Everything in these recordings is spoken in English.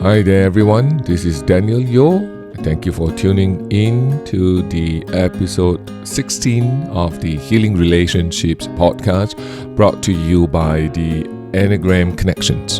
Hi there everyone, this is Daniel Yo. Thank you for tuning in to the episode 16 of the Healing Relationships podcast, brought to you by the Enneagram Connections.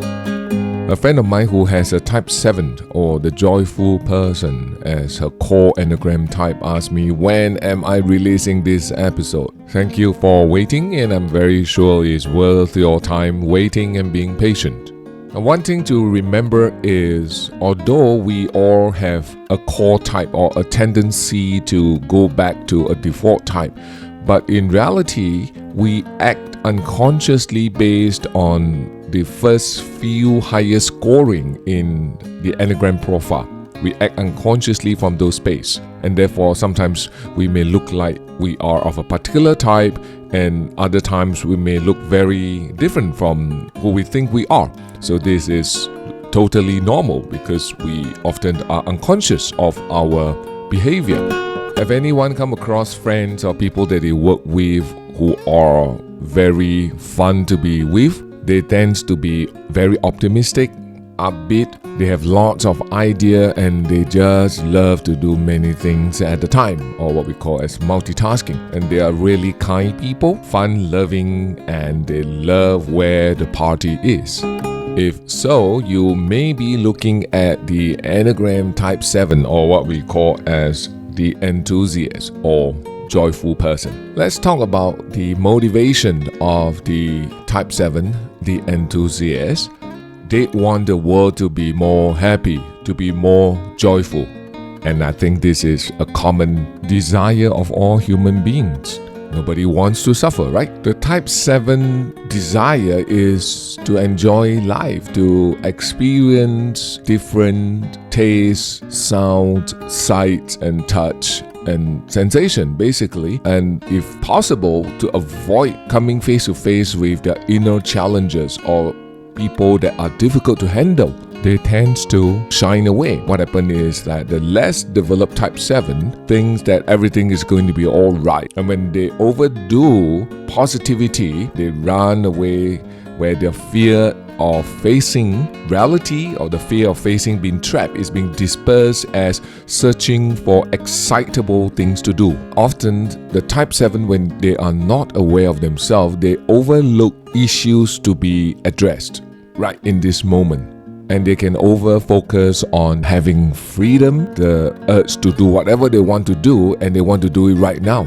A friend of mine who has a Type 7 or the joyful person as her core Enneagram type asked me, when am I releasing this episode? Thank you for waiting, and I'm very sure it's worth your time waiting and being patient. And one thing to remember is, although we all have a core type or a tendency to go back to a default type, but in reality, we act unconsciously based on the first few highest scoring in the Enneagram profile. We act unconsciously from those space, and therefore sometimes we may look like we are of a particular type, and other times we may look very different from who we think we are. So this is totally normal because we often are unconscious of our behavior. Have anyone come across friends or people that they work with who are very fun to be with? They tend to be very optimistic, upbeat, they have lots of idea, and they just love to do many things at a time, or what we call as multitasking. And they are really kind people, fun-loving, and they love where the party is. If so, you may be looking at the Enneagram Type 7, or what we call as the enthusiast or joyful person. Let's talk about the motivation of the Type 7, the enthusiast. They want the world to be more happy, to be more joyful. And I think this is a common desire of all human beings. Nobody wants to suffer, right? The Type 7 desire is to enjoy life, to experience different tastes, sound, sight, and touch, and sensation, basically. And if possible, to avoid coming face to face with their inner challenges or people that are difficult to handle. They tend to shine away. What happens is that the less developed Type 7 thinks that everything is going to be all right. And when they overdo positivity, they run away, where their fear of facing reality or the fear of facing being trapped is being dispersed as searching for excitable things to do. Often, the Type 7, when they are not aware of themselves, they overlook issues to be addressed right in this moment. And they can over-focus on having freedom, the urge to do whatever they want to do, and they want to do it right now.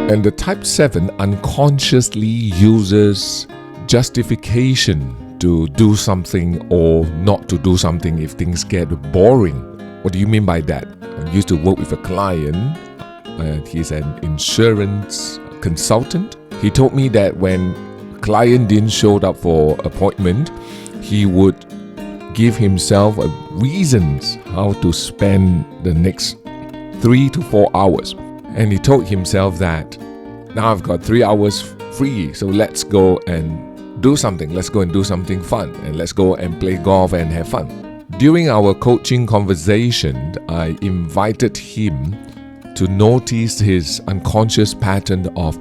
And the Type 7 unconsciously uses justification to do something or not to do something if things get boring. What do you mean by that? I used to work with a client, and he's an insurance consultant. He told me that when a client didn't show up for appointment, he would give himself reasons how to spend the next 3 to 4 hours. And he told himself that, now I've got 3 hours free, so let's go and do something. Let's go and do something fun, and let's go and play golf and have fun. During our coaching conversation, I invited him to notice his unconscious pattern of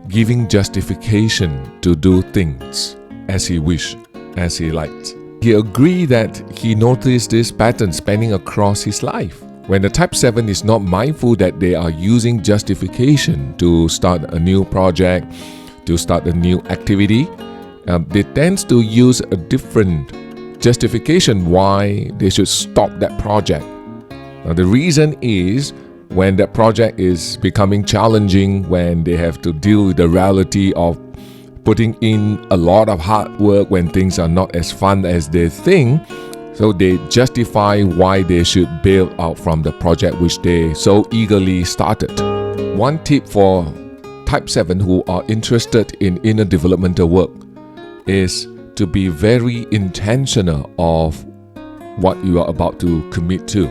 giving justification to do things as he wished, as he liked. He agreed that he noticed this pattern spanning across his life. When the Type 7 is not mindful that they are using justification to start a new project, to start a new activity, they tend to use a different justification why they should stop that project. Now, the reason is when that project is becoming challenging, when they have to deal with the reality of putting in a lot of hard work when things are not as fun as they think, so they justify why they should bail out from the project which they so eagerly started. One tip for Type 7 who are interested in inner developmental work is to be very intentional of what you are about to commit to.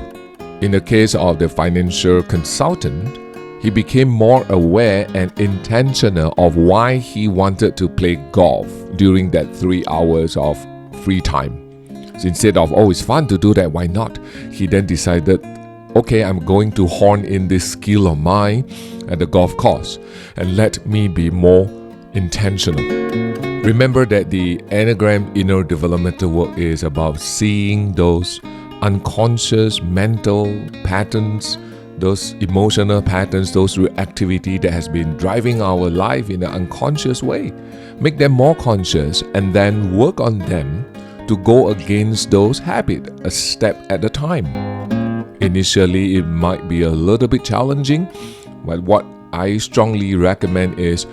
In the case of the financial consultant, he became more aware and intentional of why he wanted to play golf during that 3 hours of free time. So instead of, it's fun to do that, why not? He then decided, okay, I'm going to hone in this skill of mine at the golf course and let me be more intentional. Remember that the Enneagram inner developmental work is about seeing those unconscious mental patterns, those emotional patterns, those reactivity that has been driving our life in an unconscious way. Make them more conscious and then work on them to go against those habits a step at a time. Initially, it might be a little bit challenging, but what I strongly recommend is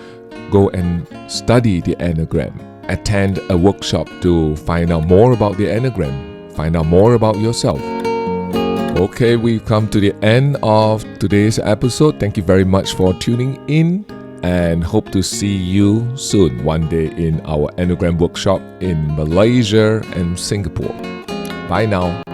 go and study the Enneagram. Attend a workshop to find out more about the Enneagram. Find out more about yourself. Okay, we've come to the end of today's episode. Thank you very much for tuning in and hope to see you soon one day in our Enneagram workshop in Malaysia and Singapore. Bye now.